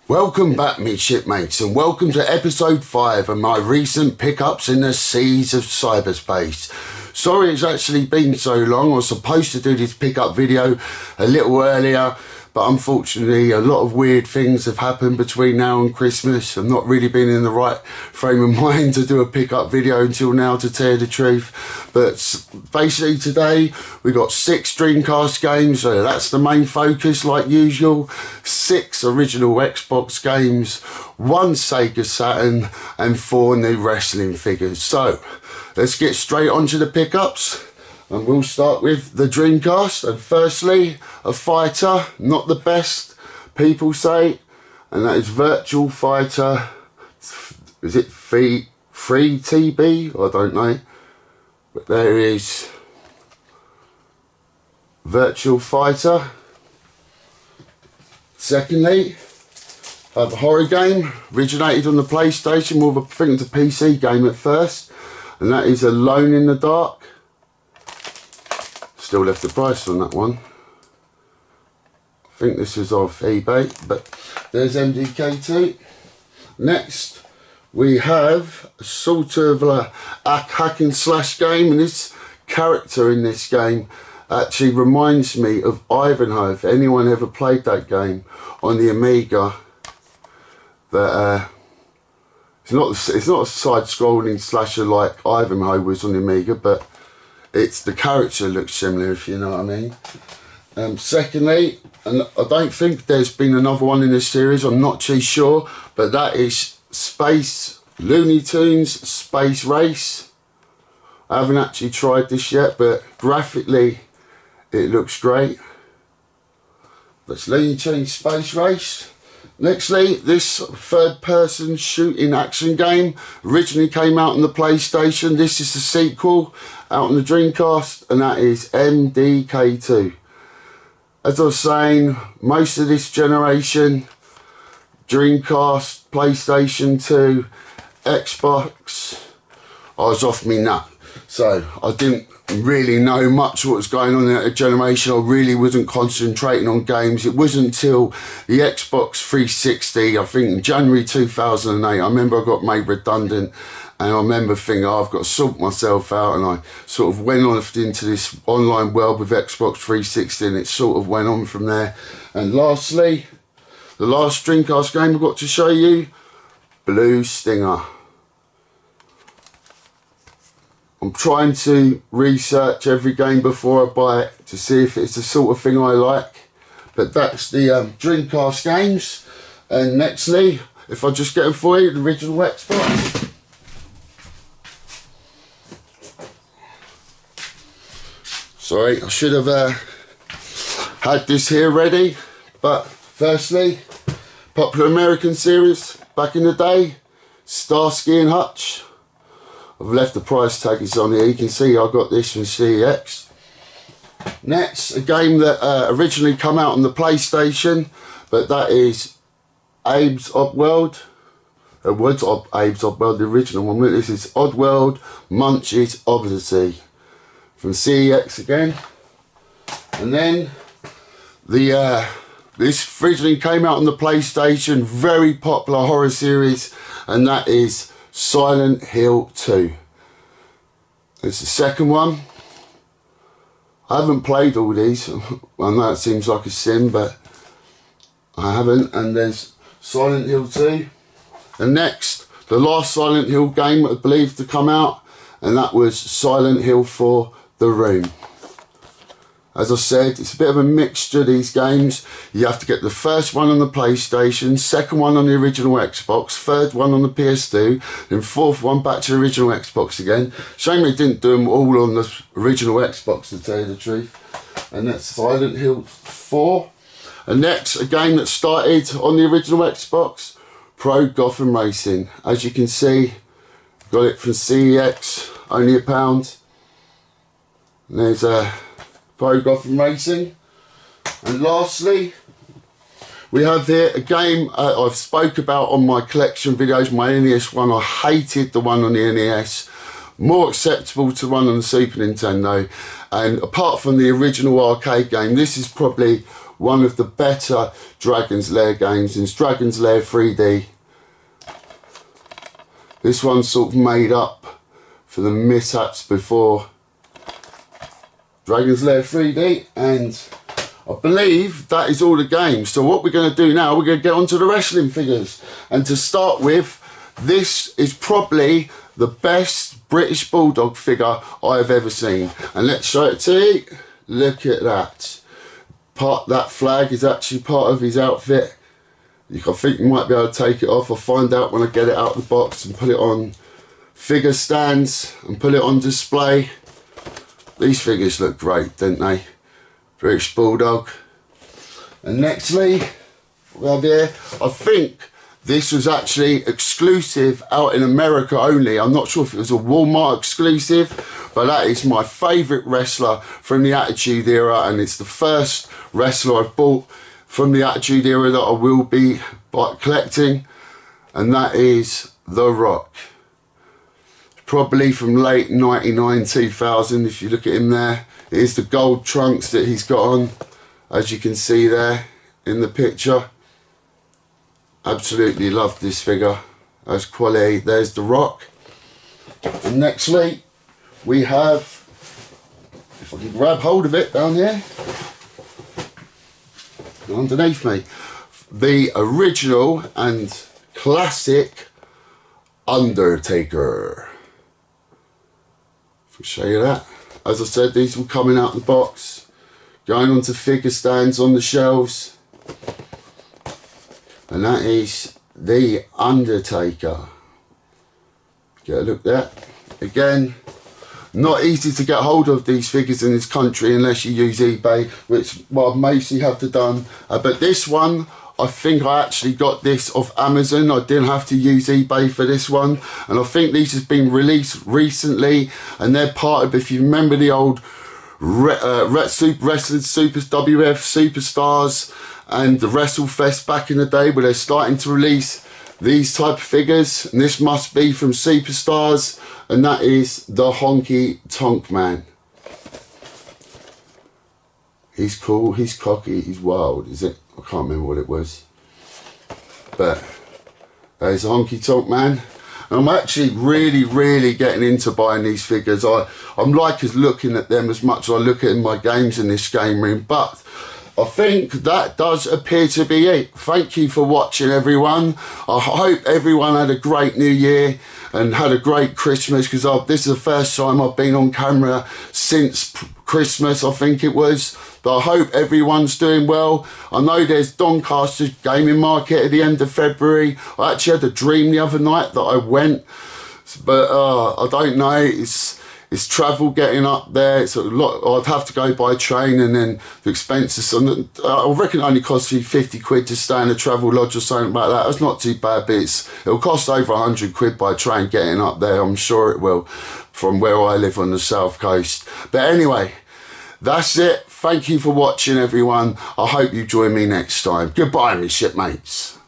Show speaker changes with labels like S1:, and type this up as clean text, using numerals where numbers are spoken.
S1: Welcome back, me shipmates, and welcome to episode 5 of my recent pickups in the seas of cyberspace. Sorry it's actually been so long. I was supposed to do this pickup video a little earlier, but unfortunately a lot of weird things have happened between now and Christmas. I've not really been in the right frame of mind to do a pickup video until now, to tell you the truth. But basically today we got 6 Dreamcast games, so that's the main focus like usual. 6 original Xbox games, 1 Sega Saturn and 4 new wrestling figures. So let's get straight onto the pickups. And we'll start with the Dreamcast. And firstly, a fighter, not the best, people say, and that is Virtual Fighter. Is it 3TB? I don't know. But there is Virtual Fighter. Secondly, I have a horror game, originated on the PlayStation, more of a, I think it's a PC game at first, and that is Alone in the Dark. Still left the price on that one. I think this is off eBay, but there's MDK2. Next, we have a sort of a hack and slash game, and this character in this game actually reminds me of Ivanhoe. If anyone ever played that game on the Amiga, that it's not a side-scrolling slasher like Ivanhoe was on the Amiga, but it's the character looks similar, if you know what I mean. Secondly, and I don't think there's been another one in this series, I'm not too sure, but that is Space Looney Tunes Space Race. I haven't actually tried this yet, but graphically it looks great. That's Looney Tunes Space Race. Nextly, this third-person shooting action game originally came out on the PlayStation. This is the sequel out on the Dreamcast, and that is MDK2. As I was saying, most of this generation, Dreamcast, PlayStation 2, Xbox, I was off me nut. So I didn't really know much what was going on in that generation. I really wasn't concentrating on games. It wasn't until the Xbox 360, I think in January 2008, I remember I got made redundant, and I remember thinking, oh, I've got to sort myself out, and I sort of went on into this online world with Xbox 360, and it sort of went on from there. And lastly, the last Dreamcast game I've got to show you, Blue Stinger. I'm trying to research every game before I buy it to see if it's the sort of thing I like. But that's the Dreamcast games. And nextly, if I just get them for you, the original Xbox. Sorry, I should have had this here ready. But firstly, popular American series back in the day, Starsky and Hutch. I've left the price tags on here. You can see I got this from CEX. Next, a game that originally come out on the PlayStation, but that is Abe's Oddworld. It was Abe's Oddworld, the original one. This is Oddworld Munch's Odyssey from CEX again. And then this originally came out on the PlayStation, very popular horror series, and that is Silent Hill 2. It's the second one. I haven't played all these. I know it seems like a sin, but I haven't. And there's Silent Hill 2. And next, the last Silent Hill game I believe to come out, and that was Silent Hill 4 The Room. As I said, it's a bit of a mixture, these games. You have to get the first one on the PlayStation, second one on the original Xbox, third one on the PS2, then fourth one back to the original Xbox again. Shame they didn't do them all on the original Xbox, to tell you the truth. And that's Silent Hill 4. And next, a game that started on the original Xbox, Pro Gotham Racing. As you can see, got it from CEX, only £1. And there's a Pro Gotham Racing. And lastly, we have here a game I've spoke about on my collection videos, my NES one. I hated the one on the NES. More acceptable to run on the Super Nintendo. And apart from the original arcade game, this is probably one of the better Dragon's Lair games, and it's Dragon's Lair 3D. This one's sort of made up for the mishaps before Dragon's Lair 3D, and I believe that is all the games. So what we're going to do now, we're going to get onto the wrestling figures. And to start with, this is probably the best British Bulldog figure I've ever seen. And let's show it to you. Look at that. That flag is actually part of his outfit. I think you might be able to take it off. I'll find out when I get it out of the box and put it on figure stands and put it on display. These figures look great, don't they? British Bulldog. And nextly, we have here, I think this was actually exclusive out in America only. I'm not sure if it was a Walmart exclusive, but that is my favourite wrestler from the Attitude Era, and it's the first wrestler I've bought from the Attitude Era that I will be collecting, and that is The Rock. Probably from late 99, 2000, if you look at him there. It is the gold trunks that he's got on, as you can see there in the picture. Absolutely love this figure. That's quality. There's The Rock. And nextly, we have, if I can grab hold of it down here, underneath me, the original and classic Undertaker. I'll show you that. As I said, these were coming out of the box, going onto figure stands on the shelves. And that is the Undertaker. Get a look there. Again, not easy to get hold of these figures in this country unless you use eBay, which I mostly have to done. But this one, I think I actually got this off Amazon. I didn't have to use eBay for this one. And I think these has been released recently. And they're part of, if you remember the old Wrestling WF Superstars and the WrestleFest back in the day, where they're starting to release these type of figures. And this must be from Superstars. And that is the Honky Tonk Man. He's cool, he's cocky, he's wild, is it? I can't remember what it was. But there's Honky Tonk Man. And I'm actually really getting into buying these figures. I'm looking at them as much as I look at in my games in this game room. But I think that does appear to be it. Thank you for watching, everyone. I hope everyone had a great New Year and had a great Christmas, because this is the first time I've been on camera since Christmas, I think it was. But I hope everyone's doing well. I know there's Doncaster's gaming market at the end of February. I actually had a dream the other night that I went, but I don't know. It's travel getting up there. It's a lot. I'd have to go by train, and then the expenses. I reckon it only costs you 50 quid to stay in a travel lodge or something like that. That's not too bad, but it'll cost over 100 quid by train getting up there. I'm sure it will, from where I live on the south coast. But anyway, that's it. Thank you for watching, everyone. I hope you join me next time. Goodbye, me shipmates.